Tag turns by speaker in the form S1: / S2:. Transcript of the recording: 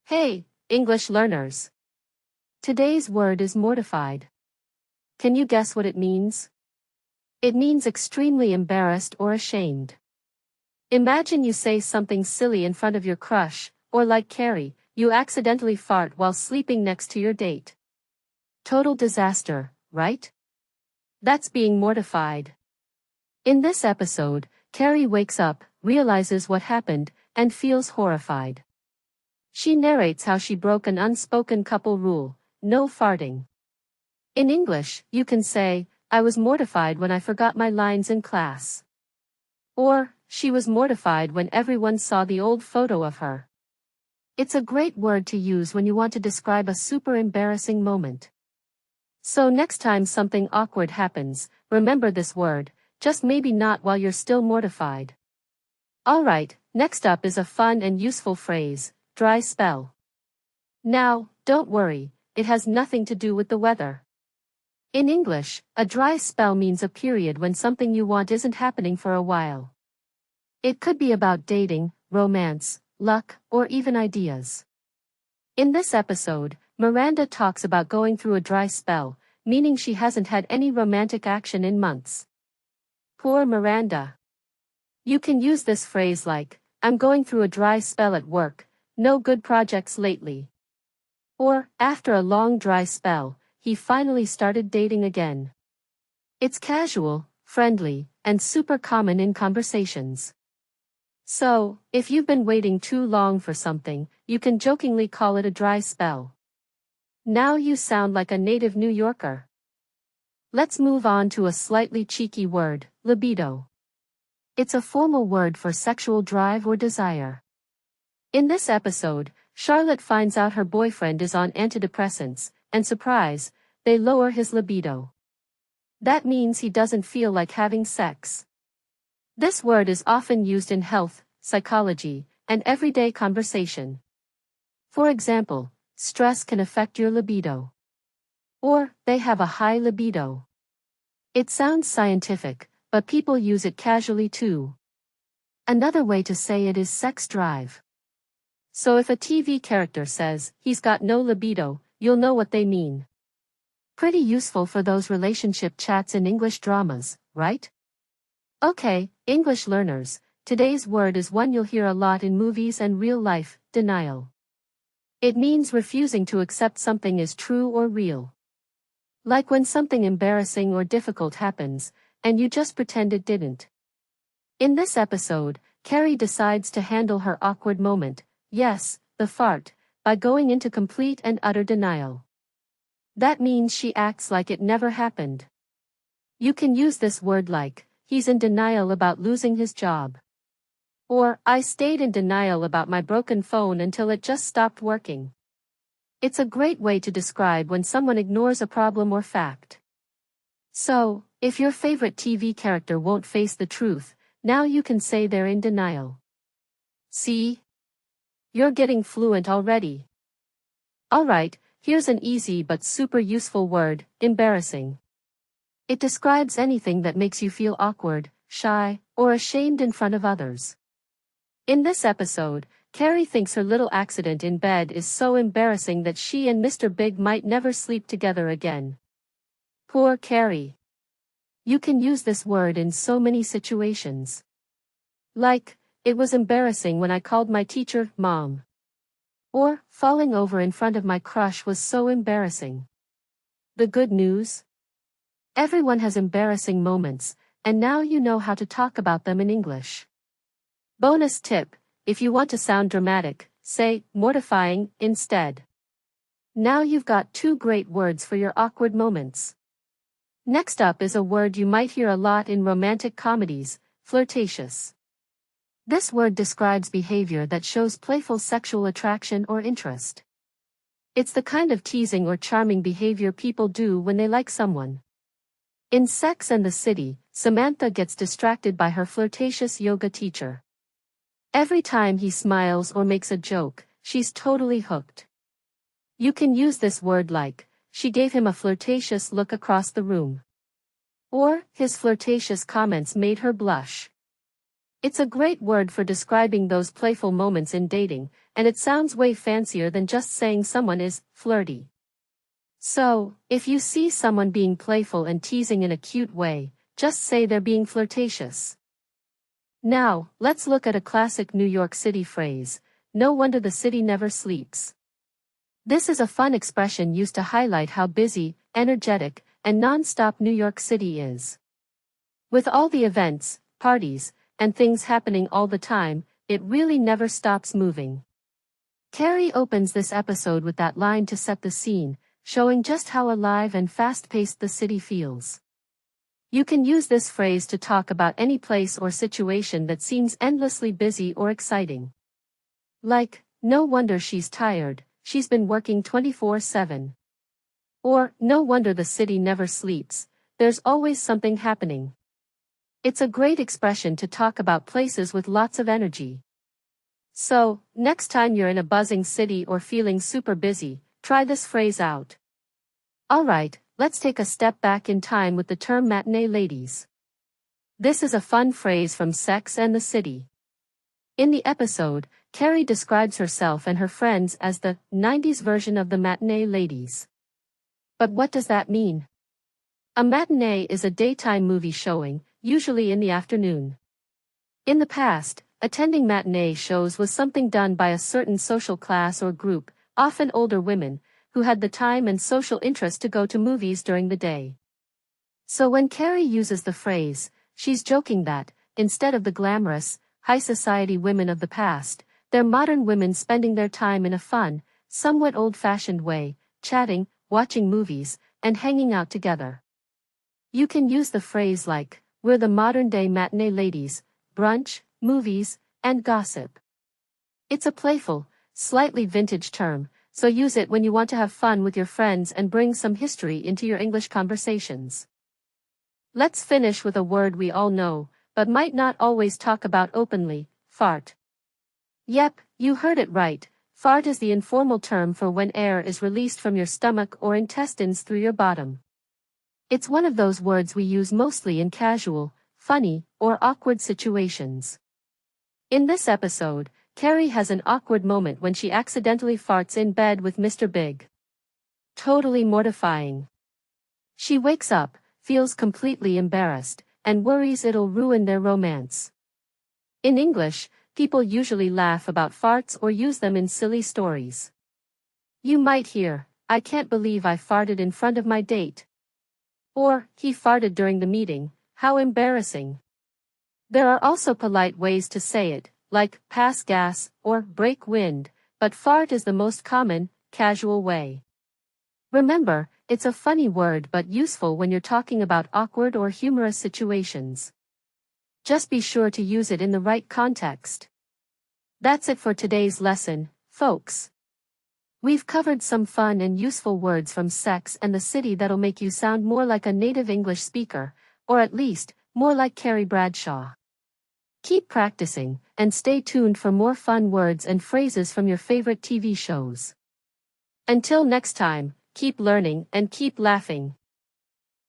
S1: Hey, English learners! Today's word is mortified. Can you guess what it means? It means extremely embarrassed or ashamed. Imagine you say something silly in front of your crush, or like Carrie, you accidentally fart while sleeping next to your date. Total disaster, right? That's being mortified. In this episode, Carrie wakes up, realizes what happened, and feels horrified. She narrates how she broke an unspoken couple rule: no farting. In English, you can say, I was mortified when I forgot my lines in class. Or, she was mortified when everyone saw the old photo of her. It's a great word to use when you want to describe a super embarrassing moment. So next time something awkward happens, remember this word, just maybe not while you're still mortified. Alright, next up is a fun and useful phrase: dry spell. Now, don't worry, it has nothing to do with the weather. In English, a dry spell means a period when something you want isn't happening for a while. It could be about dating, romance, luck, or even ideas. In this episode, Miranda talks about going through a dry spell, meaning she hasn't had any romantic action in months. Poor Miranda. You can use this phrase like, I'm going through a dry spell at work, no good projects lately. Or, after a long dry spell, he finally started dating again. It's casual, friendly, and super common in conversations. So, if you've been waiting too long for something, you can jokingly call it a dry spell. Now you sound like a native New Yorker. Let's move on to a slightly cheeky word: libido. It's a formal word for sexual drive or desire. In this episode, Charlotte finds out her boyfriend is on antidepressants, and surprise, they lower his libido. That means he doesn't feel like having sex. This word is often used in health, psychology, and everyday conversation. For example, stress can affect your libido. Or, they have a high libido. It sounds scientific, but people use it casually too. Another way to say it is sex drive. So if a TV character says, he's got no libido, you'll know what they mean. Pretty useful for those relationship chats in English dramas, right? Okay, English learners, today's word is one you'll hear a lot in movies and real life: denial. It means refusing to accept something as true or real. Like when something embarrassing or difficult happens, and you just pretend it didn't. In this episode, Carrie decides to handle her awkward moment, yes, the fart, by going into complete and utter denial. That means she acts like it never happened. You can use this word like, he's in denial about losing his job. Or, I stayed in denial about my broken phone until it just stopped working. It's a great way to describe when someone ignores a problem or fact. So, if your favorite TV character won't face the truth, now you can say they're in denial. See? You're getting fluent already. Alright, here's an easy but super useful word: embarrassing. It describes anything that makes you feel awkward, shy, or ashamed in front of others. In this episode, Carrie thinks her little accident in bed is so embarrassing that she and Mr. Big might never sleep together again. Poor Carrie. You can use this word in so many situations. Like, it was embarrassing when I called my teacher Mom. Or, falling over in front of my crush was so embarrassing. The good news? Everyone has embarrassing moments, and now you know how to talk about them in English. Bonus tip: if you want to sound dramatic, say mortifying instead. Now you've got two great words for your awkward moments. Next up is a word you might hear a lot in romantic comedies: flirtatious. This word describes behavior that shows playful sexual attraction or interest. It's the kind of teasing or charming behavior people do when they like someone. In Sex and the City, Samantha gets distracted by her flirtatious yoga teacher. Every time he smiles or makes a joke, she's totally hooked. You can use this word like, she gave him a flirtatious look across the room. Or, his flirtatious comments made her blush. It's a great word for describing those playful moments in dating, and it sounds way fancier than just saying someone is flirty. So, if you see someone being playful and teasing in a cute way, just say they're being flirtatious. Now, let's look at a classic New York City phrase, no wonder the city never sleeps. This is a fun expression used to highlight how busy, energetic, and non-stop New York City is. With all the events, parties, and things happening all the time, it really never stops moving. Carrie opens this episode with that line to set the scene, showing just how alive and fast-paced the city feels. You can use this phrase to talk about any place or situation that seems endlessly busy or exciting. Like, no wonder she's tired, she's been working 24/7. Or, no wonder the city never sleeps, there's always something happening. It's a great expression to talk about places with lots of energy. So, next time you're in a buzzing city or feeling super busy, try this phrase out. Alright, let's take a step back in time with the term matinee ladies. This is a fun phrase from Sex and the City. In the episode, Carrie describes herself and her friends as the 90s version of the matinee ladies. But what does that mean? A matinee is a daytime movie showing, usually in the afternoon. In the past, attending matinee shows was something done by a certain social class or group, often older women, who had the time and social interest to go to movies during the day. So when Carrie uses the phrase, she's joking that, instead of the glamorous, high society women of the past, they're modern women spending their time in a fun, somewhat old-fashioned way, chatting, watching movies, and hanging out together. You can use the phrase like, we're the modern-day matinee ladies, brunch, movies, and gossip. It's a playful, slightly vintage term, so use it when you want to have fun with your friends and bring some history into your English conversations. Let's finish with a word we all know, but might not always talk about openly, fart. Yep, you heard it right, fart is the informal term for when air is released from your stomach or intestines through your bottom. It's one of those words we use mostly in casual, funny, or awkward situations. In this episode, Carrie has an awkward moment when she accidentally farts in bed with Mr. Big. Totally mortifying. She wakes up, feels completely embarrassed, and worries it'll ruin their romance. In English, people usually laugh about farts or use them in silly stories. You might hear, I can't believe I farted in front of my date. Or, he farted during the meeting, how embarrassing. There are also polite ways to say it, like pass gas or break wind, but fart is the most common, casual way. Remember, it's a funny word but useful when you're talking about awkward or humorous situations. Just be sure to use it in the right context. That's it for today's lesson, folks. We've covered some fun and useful words from Sex and the City that'll make you sound more like a native English speaker, or at least, more like Carrie Bradshaw. Keep practicing, and stay tuned for more fun words and phrases from your favorite TV shows. Until next time, keep learning and keep laughing.